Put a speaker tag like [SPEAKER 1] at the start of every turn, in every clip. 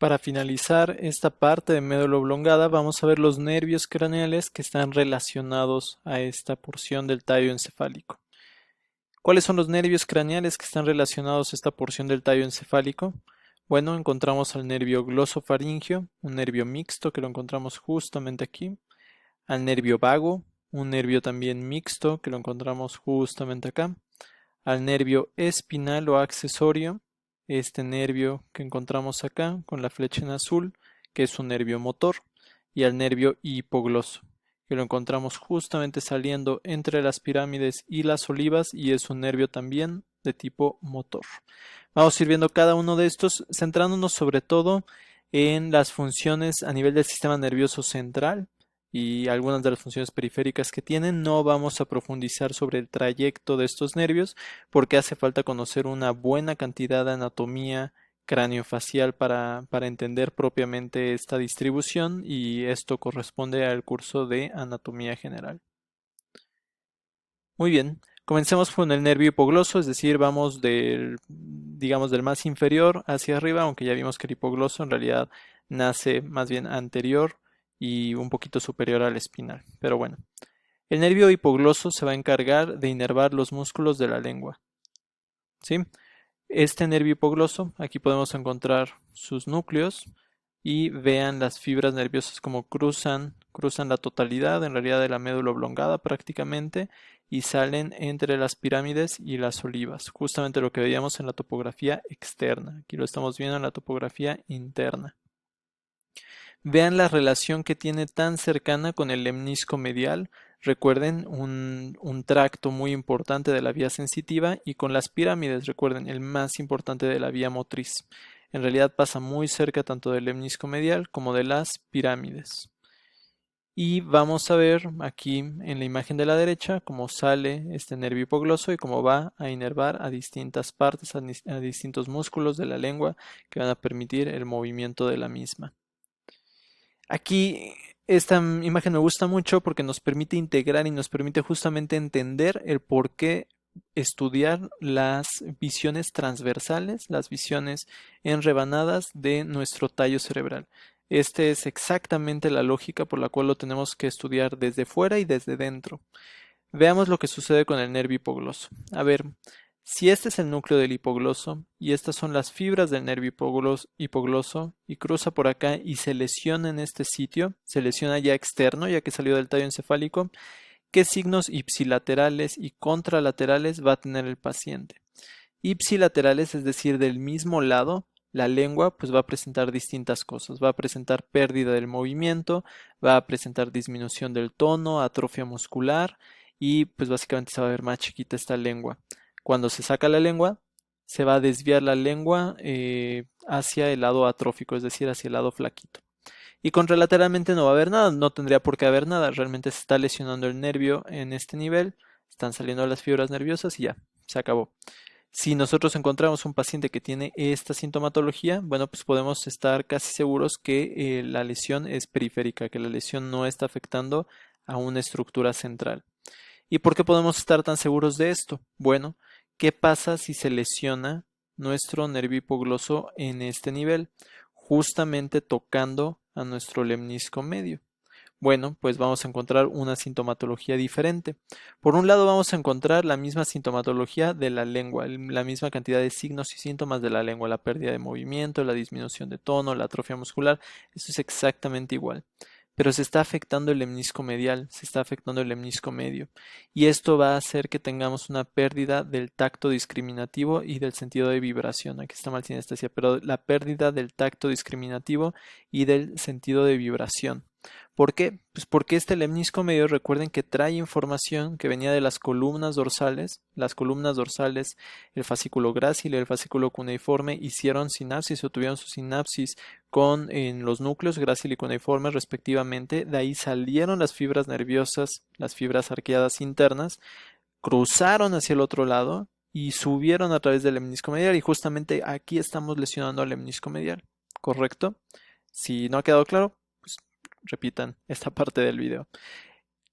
[SPEAKER 1] Para finalizar esta parte de médula oblongada, vamos a ver los nervios craneales que están relacionados a esta porción del tallo encefálico. ¿Cuáles son los nervios craneales que están relacionados a esta porción del tallo encefálico? Bueno, encontramos al nervio glosofaringeo, un nervio mixto que lo encontramos justamente aquí, al nervio vago, un nervio también mixto que lo encontramos justamente acá, al nervio espinal o accesorio, este nervio que encontramos acá con la flecha en azul, que es un nervio motor, y al nervio hipogloso, que lo encontramos justamente saliendo entre las pirámides y las olivas y es un nervio también de tipo motor. Vamos a ir viendo cada uno de estos, centrándonos sobre todo en las funciones a nivel del sistema nervioso central y algunas de las funciones periféricas que tienen. No vamos a profundizar sobre el trayecto de estos nervios porque hace falta conocer una buena cantidad de anatomía craneofacial para entender propiamente esta distribución y esto corresponde al curso de anatomía general. Muy bien, comencemos con el nervio hipogloso, es decir, vamos digamos, del más inferior hacia arriba, aunque ya vimos que el hipogloso en realidad nace más bien anterior y un poquito superior al espinal. Pero bueno, el nervio hipogloso se va a encargar de inervar los músculos de la lengua. ¿Sí? Este nervio hipogloso, aquí podemos encontrar sus núcleos y vean las fibras nerviosas como cruzan la totalidad en realidad de la médula oblongada prácticamente y salen entre las pirámides y las olivas, justamente lo que veíamos en la topografía externa. Aquí lo estamos viendo en la topografía interna. Vean la relación que tiene tan cercana con el lemnisco medial. Recuerden un tracto muy importante de la vía sensitiva y con las pirámides, recuerden, el más importante de la vía motriz. En realidad pasa muy cerca tanto del lemnisco medial como de las pirámides. Y vamos a ver aquí en la imagen de la derecha cómo sale este nervio hipogloso y cómo va a inervar a distintas partes, a distintos músculos de la lengua que van a permitir el movimiento de la misma. Aquí esta imagen me gusta mucho porque nos permite integrar y nos permite justamente entender el por qué estudiar las visiones transversales, las visiones en rebanadas de nuestro tallo cerebral. Esta es exactamente la lógica por la cual lo tenemos que estudiar desde fuera y desde dentro. Veamos lo que sucede con el nervio hipogloso. A ver, si este es el núcleo del hipogloso y estas son las fibras del nervio hipogloso y cruza por acá y se lesiona en este sitio, se lesiona ya externo ya que salió del tallo encefálico, ¿qué signos ipsilaterales y contralaterales va a tener el paciente? Ipsilaterales, es decir, del mismo lado, la lengua pues va a presentar distintas cosas, va a presentar pérdida del movimiento, va a presentar disminución del tono, atrofia muscular y pues básicamente se va a ver más chiquita esta lengua. Cuando se saca la lengua, se va a desviar la lengua hacia el lado atrófico, es decir, hacia el lado flaquito. Y contralateralmente no va a haber nada, no tendría por qué haber nada, realmente se está lesionando el nervio en este nivel, están saliendo las fibras nerviosas y ya, se acabó. Si nosotros encontramos un paciente que tiene esta sintomatología, bueno, pues podemos estar casi seguros que la lesión es periférica, que la lesión no está afectando a una estructura central. ¿Y por qué podemos estar tan seguros de esto? Bueno, ¿qué pasa si se lesiona nuestro nervio hipogloso en este nivel? Justamente tocando a nuestro lemnisco medio. Bueno, pues vamos a encontrar una sintomatología diferente. Por un lado vamos a encontrar la misma sintomatología de la lengua, la misma cantidad de signos y síntomas de la lengua, la pérdida de movimiento, la disminución de tono, la atrofia muscular, eso es exactamente igual. Pero se está afectando el lemnisco medial, se está afectando el lemnisco medio. Y esto va a hacer que tengamos una pérdida del tacto discriminativo y del sentido de vibración. Aquí está mal sinestesia, pero la pérdida del tacto discriminativo y del sentido de vibración. ¿Por qué? Pues porque este lemnisco medio, recuerden que trae información que venía de las columnas dorsales, el fascículo grácil y el fascículo cuneiforme hicieron sinapsis o tuvieron su sinapsis en los núcleos grácil y cuneiforme respectivamente, de ahí salieron las fibras nerviosas, las fibras arqueadas internas, cruzaron hacia el otro lado y subieron a través del lemnisco medial y justamente aquí estamos lesionando al lemnisco medial, ¿correcto? Si no ha quedado claro, repitan esta parte del video.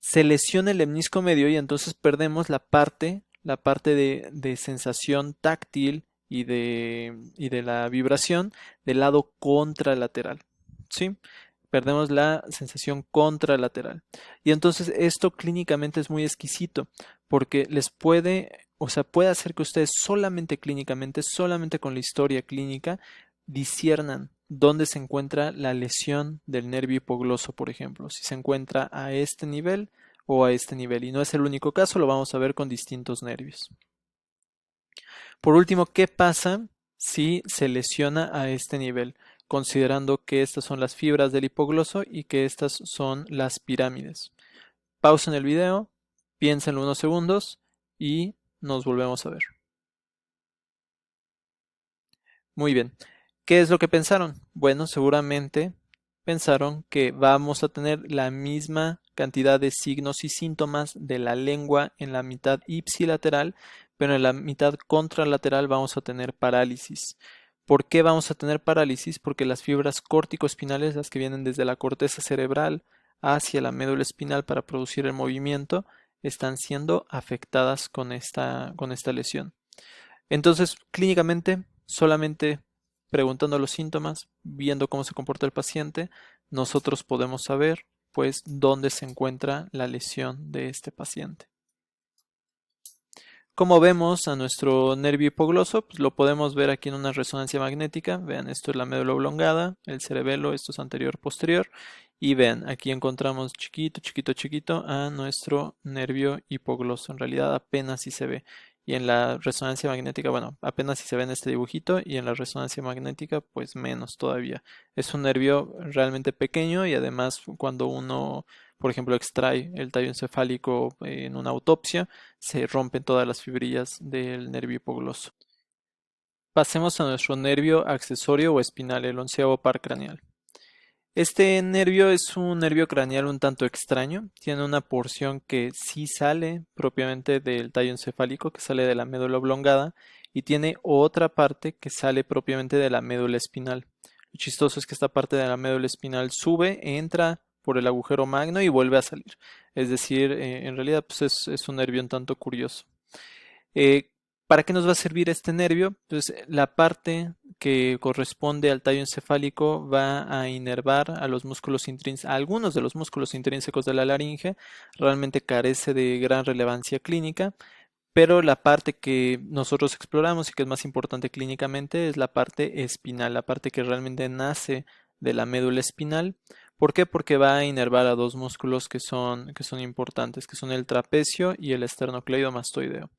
[SPEAKER 1] Se lesiona el lemnisco medio y entonces perdemos la parte de sensación táctil y de la vibración del lado contralateral, ¿sí? Perdemos la sensación contralateral. Y entonces esto clínicamente es muy exquisito porque les puede, o sea, puede hacer que ustedes solamente clínicamente, solamente con la historia clínica, disciernan dónde se encuentra la lesión del nervio hipogloso, por ejemplo, si se encuentra a este nivel o a este nivel. Y no es el único caso, lo vamos a ver con distintos nervios. Por último, ¿qué pasa si se lesiona a este nivel? Considerando que estas son las fibras del hipogloso y que estas son las pirámides. Pausen el video, piénsenlo unos segundos y nos volvemos a ver. Muy bien. ¿Qué es lo que pensaron? Bueno, seguramente pensaron que vamos a tener la misma cantidad de signos y síntomas de la lengua en la mitad ipsilateral, pero en la mitad contralateral vamos a tener parálisis. ¿Por qué vamos a tener parálisis? Porque las fibras corticoespinales, las que vienen desde la corteza cerebral hacia la médula espinal para producir el movimiento, están siendo afectadas con esta lesión. Entonces, clínicamente, solamente preguntando los síntomas, viendo cómo se comporta el paciente, nosotros podemos saber, pues, dónde se encuentra la lesión de este paciente. Como vemos a nuestro nervio hipogloso, pues lo podemos ver aquí en una resonancia magnética. Vean, esto es la médula oblongada, el cerebelo, esto es anterior-posterior. Y vean, aquí encontramos chiquito, chiquito, chiquito a nuestro nervio hipogloso. En realidad apenas si se ve. Y en la resonancia magnética, bueno, apenas si se ve en este dibujito. Y en la resonancia magnética, pues menos todavía. Es un nervio realmente pequeño y además cuando uno, por ejemplo, extrae el tallo encefálico en una autopsia, se rompen todas las fibrillas del nervio hipogloso. Pasemos a nuestro nervio accesorio o espinal, el onceavo par craneal. Este nervio es un nervio craneal un tanto extraño. Tiene una porción que sí sale propiamente del tallo encefálico, que sale de la médula oblongada, y tiene otra parte que sale propiamente de la médula espinal. Lo chistoso es que esta parte de la médula espinal sube, entra por el agujero magno y vuelve a salir. Es decir, en realidad pues es un nervio un tanto curioso. Eh, ¿Para qué nos va a servir este nervio? Pues la parte que corresponde al tallo encefálico va a inervar a los músculos intrínsecos, a algunos de los músculos intrínsecos de la laringe. Realmente carece de gran relevancia clínica, pero la parte que nosotros exploramos y que es más importante clínicamente es la parte espinal, la parte que realmente nace de la médula espinal. ¿Por qué? Porque va a inervar a dos músculos que son importantes, que son el trapecio y el esternocleidomastoideo.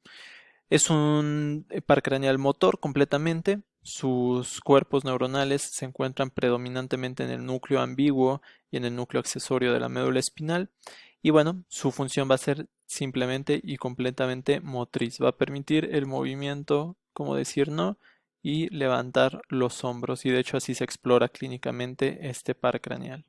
[SPEAKER 1] Es un par craneal motor completamente. Sus cuerpos neuronales se encuentran predominantemente en el núcleo ambiguo y en el núcleo accesorio de la médula espinal. Y bueno, su función va a ser simplemente y completamente motriz. Va a permitir el movimiento, como decir no, y levantar los hombros. Y de hecho así se explora clínicamente este par craneal.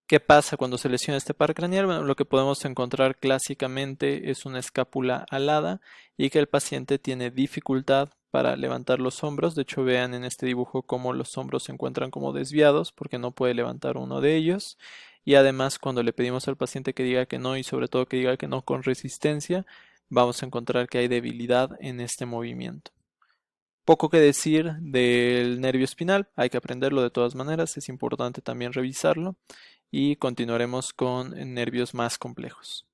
[SPEAKER 1] ¿Qué pasa cuando se lesiona este par craneal? Bueno, lo que podemos encontrar clásicamente es una escápula alada y que el paciente tiene dificultad para levantar los hombros. De hecho, vean en este dibujo cómo los hombros se encuentran como desviados porque no puede levantar uno de ellos. Y además, cuando le pedimos al paciente que diga que no y sobre todo que diga que no con resistencia, vamos a encontrar que hay debilidad en este movimiento. Poco que decir del nervio espinal, hay que aprenderlo de todas maneras, es importante también revisarlo y continuaremos con nervios más complejos.